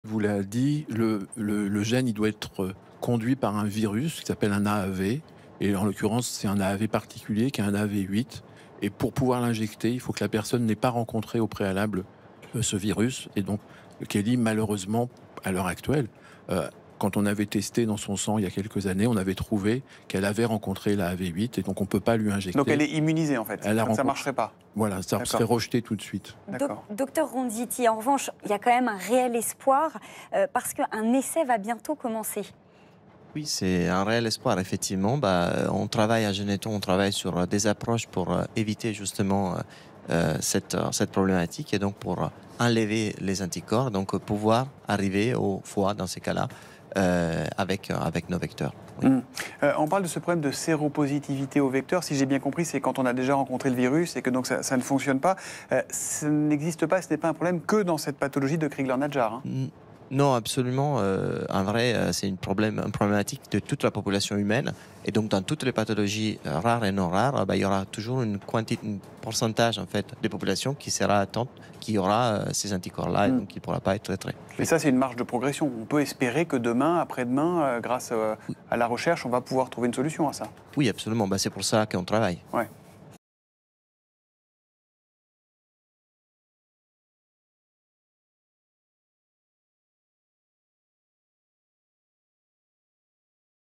vous l'a dit, le gène, il doit être conduit par un virus qui s'appelle un AAV. Et en l'occurrence, c'est un AAV particulier qui est un AAV8. Et pour pouvoir l'injecter, il faut que la personne n'ait pas rencontré au préalable ce virus. Et donc, Kelly, malheureusement, à l'heure actuelle, quand on avait testé dans son sang il y a quelques années, on avait trouvé qu'elle avait rencontré la AV8 et donc on ne peut pas lui injecter. Donc elle est immunisée en fait, Elle a donc ça ne marcherait pas. Voilà, ça serait rejeté tout de suite. Docteur Ronziti, en revanche, il y a quand même un réel espoir parce qu'un essai va bientôt commencer. Oui, c'est un réel espoir, effectivement. On travaille à Genetton, on travaille sur des approches pour éviter justement cette problématique et donc pour enlever les anticorps, donc pouvoir arriver au foie dans ces cas-là avec nos vecteurs. Oui. On parle de ce problème de séropositivité au vecteur. Si j'ai bien compris, c'est quand on a déjà rencontré le virus et que donc ça ne fonctionne pas. Ça n'existe pas, ce n'est pas un problème que dans cette pathologie de Crigler-Najjar. Hein. Non, absolument. En vrai, c'est une problématique de toute la population humaine. Et donc, dans toutes les pathologies rares et non rares, il y aura toujours un pourcentage en fait, des populations qui sera atteinte, qui aura ces anticorps-là, et donc qui ne pourra pas être traité. Mais ça, c'est une marge de progression. On peut espérer que demain, après-demain, grâce à la recherche, on va pouvoir trouver une solution à ça. Oui, absolument. C'est pour ça qu'on travaille. Ouais.